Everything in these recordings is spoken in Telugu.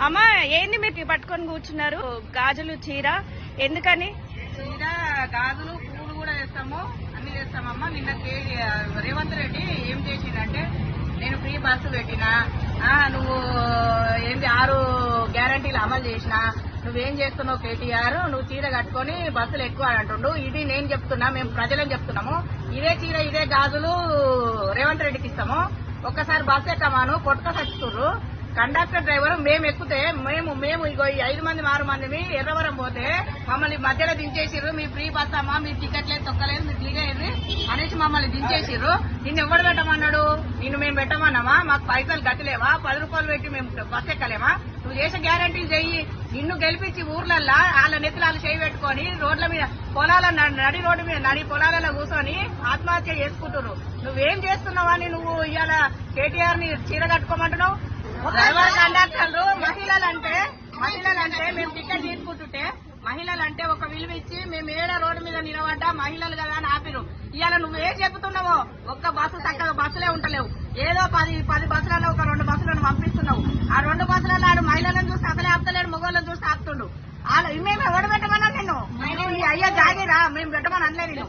అమ్మా ఏంది మీరు పట్టుకొని కూర్చున్నారు? గాజులు చీర ఎందుకని? చీర గాజులు పూలు కూడా వేస్తాము, అన్ని చేస్తామమ్మా. నిన్న రేవంత్ రెడ్డి ఏం చేసిందంటే, నేను ఫ్రీ బస్సు పెట్టినా, నువ్వు ఏంది 6 గ్యారంటీలు అమలు చేసినా, నువ్వేం చేస్తున్నావు కేటీఆర్, నువ్వు చీర కట్టుకొని బస్సులు ఎక్కువ అంటుండు. ఇది నేను చెప్తున్నా, మేము ప్రజలని చెప్తున్నాము. ఇదే చీర ఇదే గాజులు రేవంత్ రెడ్డికి ఇస్తాము. ఒక్కసారి బస్సు ఎక్కమాను కొట్టుక సచ్చుతుర్రు. కండక్టర్ డ్రైవర్ మేము ఎక్కితే మేము ఇగో 5 మంది 6 మందిని ఎర్రవరం పోతే మమ్మల్ని మధ్యలో దించేసిర్రు. మీ ఫ్రీ బస్ అమ్మా, మీ టికెట్ లేదు, తొక్కలేదు, మీరు దిగేది అనేసి మమ్మల్ని దించేసిర్రు. నిన్ను ఎవరు పెట్టమన్నాడు? నిన్ను మేము పెట్టమన్నామా? మాకు పైసలు గతిలేవా? 10 రూపాయలు పెట్టి మేము బస్ ఎక్కలేమా? నువ్వు చేసే గ్యారంటీలు చెయ్యి. నిన్ను గెలిపించి ఊర్లల్లా వాళ్ళ నెత్తులు చేయి పెట్టుకొని రోడ్ల మీద పొలాల నడి రోడ్డు మీద నడి పొలాలలో కూర్చొని ఆత్మహత్య చేసుకుంటున్నారు. నువ్వేం చేస్తున్నావని నువ్వు ఇవాళ కేటీఆర్ ని చీర కట్టుకోమంటున్నావు? డ్రైవర్ కండక్టర్లు మహిళలంటే మేము టికెట్ తీసుకుంటుంటే మహిళలంటే ఒక విలువ ఇచ్చి మేము ఏడ రోడ్డు మీద నిలబడ్డా మహిళలు కదా అని ఆపిరు. ఇవాళ నువ్వేం చెబుతున్నావో ఒక్క బస్సు చక్కగా బస్సులే ఉంటలేవు. ఏదో 10 బస్సులలో ఒక 2 బస్సులను పంపిస్తున్నావు. ఆ 2 బస్సులలో ఆడు మహిళలను చూస్తే అసలే ఆపుతలేడు, మగవాళ్ళని చూస్తే ఆపుతుండు. మేము ఎవరు పెట్టమన్నా నిన్ను? అయ్యా జాగిరా, మేము పెట్టమని అనలేదు.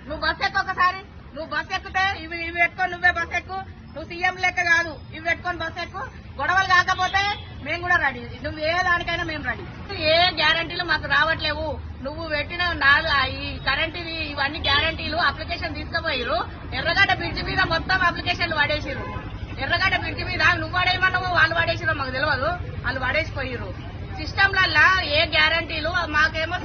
నువ్వు బస్సు ఎక్కువ ఒకసారి, నువ్వు బస్సు ఎక్కితే ఇవి పెట్టుకొని నువ్వే బస్సు ఎక్కువ. నువ్వు సీఎం లెక్క కాదు, ఇవి పెట్టుకొని బస్సు ఎక్కువ. గొడవలు కాకపోతే మేము కూడా రెడీ. నువ్వు ఏ దానికైనా మేము రెడీ. ఏ గ్యారంటీలు మాకు రావట్లేవు. నువ్వు పెట్టిన ఈ కరెంట్ ఇవన్నీ గ్యారంటీలు అప్లికేషన్ తీసుకుపోయిరు. ఎర్రగడ్డ బ్రిడ్జి మీద మొత్తం అప్లికేషన్లు పడేసిరు. ఎర్రగడ్డ బ్రిడ్జి మీద నువ్వు పడేయమన్నావు, వాళ్ళు పడేసిరో మాకు తెలియదు. వాళ్ళు పడేసిపోయిరు. సిస్టంలల్లా ఏ గ్యారంటీలు, మాకేమో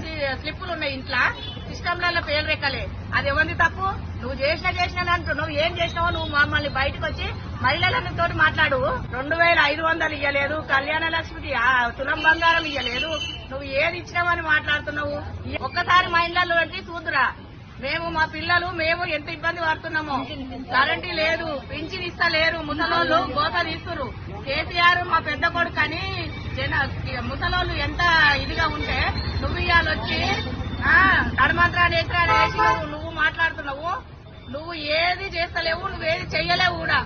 స్లిప్పులు ఉన్నాయి ఇంట్లో, సిస్టంలలో పేరు రెక్కలే. అది ఎవరిది తప్పు? నువ్వు చేసిన అంటున్నావు. ఏం చేసినావో నువ్వు మమ్మల్ని బయటకు వచ్చి మహిళలతో మాట్లాడు. 2500 ఇయ్యలేదు, కళ్యాణ లక్ష్మికి తులం బంగారం ఇయ్యలేదు. నువ్వు ఏది ఇచ్చినావని మాట్లాడుతున్నావు? ఒక్కసారి మహిళలు పెట్టి చూదురా. మేము మా పిల్లలు మేము ఎంత ఇబ్బంది పడుతున్నామో. కరెంటీ లేదు, పింఛన్ ఇస్తలేరు, ముసలోళ్ళు గోత తీస్తున్నారు. కేసీఆర్ మా పెద్ద కొడుకు అని ముసలోళ్ళు ఎంత ఇదిగా ఉంటే నువ్వు ఇవాళ వచ్చి కడమంత్రాన్ని ఎత్తురాని వేసి నువ్వు మాట్లాడుతున్నావు. నువ్వు ఏది చేస్తలేవు, నువ్వేది చెయ్యలేవు కూడా.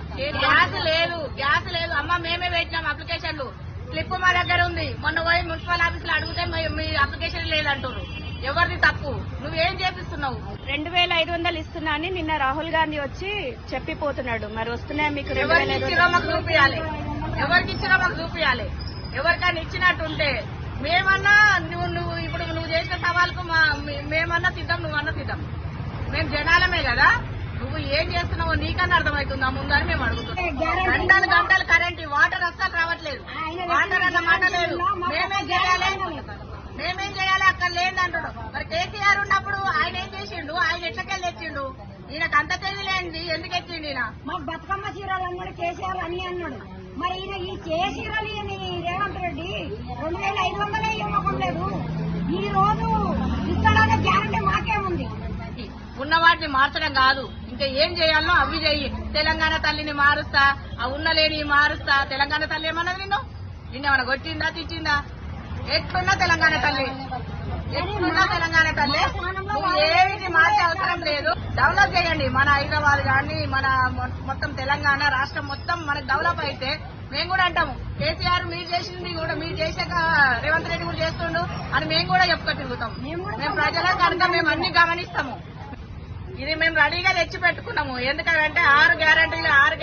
గ్యాస్ లేదు అమ్మ. మేమే పెట్టినాం అప్లికేషన్లు. స్లిప్ మా దగ్గర ఉంది. మొన్న పోయి మున్సిపల్ ఆఫీసులో అడిగితే మీ అప్లికేషన్ లేదంటారు. ఎవరిది తప్పు? నువ్వేం చేపిస్తున్నావు? 2500 ఇస్తున్నా అని నిన్న రాహుల్ గాంధీ వచ్చి చెప్పిపోతున్నాడు. మరి వస్తున్నాయా మీకు? ఎవరికి ఇచ్చినా మాకు చూపియాలి. ఎవరికైనా ఇచ్చినట్టుంటే మేమన్నా నువ్వు ఇప్పుడు నువ్వు చేసిన సవాల్కు మేమన్నా సిద్ధం, నువ్వన్నా సిద్ధం. మేము జనాలమే కదా. నువ్వు ఏం చేస్తున్నావో నీకన్నా అర్థమవుతుందా ముందని మేము అడుగుతున్నాం. గంటలు కరెంట్, వాటర్ అస్సలు రావట్లేదు. వాటర్ అన్న మాట లేదు. మేమేం చేయాలి అక్కడ లేదంటాడు. మరి కేసీఆర్ ఉన్నప్పుడు ఆయన ఏం చేసిండు? ఆయన ఎట్లకెళ్ళి తెచ్చిండు? ఈయనకు అంత తెలియలేంది, ఎందుకు ఎక్కిండు? ఈయన మాకు బతుకమ్మ చీరలు అన్నాడు, కేసీఆర్ అన్ని అన్నాడు. మరి ఈయన ఈ చీరలు రేవంత్ రెడ్డి 2500 ఇవ్వలేదు. ఈ రోజు ఇక్కడ గ్యారంటీ మాకేముంది? ఉన్న వాటిని మార్చడం కాదు, ఇంకా ఏం చేయాలనో అవి చెయ్యి. తెలంగాణ తల్లిని మారుస్తా, ఆ ఉన్న లేని మారుస్తా. తెలంగాణ తల్లి ఏమన్నది నిన్నేమన్నా కొట్టిందా, తిట్టిందా? ఎట్లున్నా తెలంగాణ తల్లి, నువ్వు ఏమిటి మార్చే అవసరం లేదు. డెవలప్ చేయండి. మన హైదరాబాద్ కానీ మన మొత్తం తెలంగాణ రాష్ట్రం మొత్తం మనకు డెవలప్ అయితే మేము కూడా అంటాము, కేసీఆర్ మీరు చేసింది కూడా మీరు చేశాక రేవంత్ రెడ్డి కూడా చేస్తుండు అని మేము కూడా చెప్పుకో తిరుగుతాం. మేము ప్రజల కనుక మేము అన్ని గమనిస్తాము. ఇది మేము రెడీగా తెచ్చి పెట్టుకున్నాము. ఎందుకంటే 6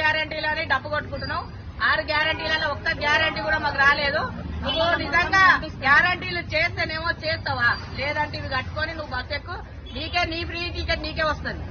గ్యారంటీలు అని డబ్బు కొట్టుకుంటున్నాం. 6 గ్యారంటీలలో ఒక్క గ్యారంటీ కూడా మాకు రాలేదు. నువ్వు నిజంగా గ్యారంటీలు చేస్తేనేమో చేస్తావా, లేదంటే ఇవి కట్టుకొని నువ్వు బస్ ఎక్కు. నీ ఫ్రీ టికెట్ నీకే వస్తుంది.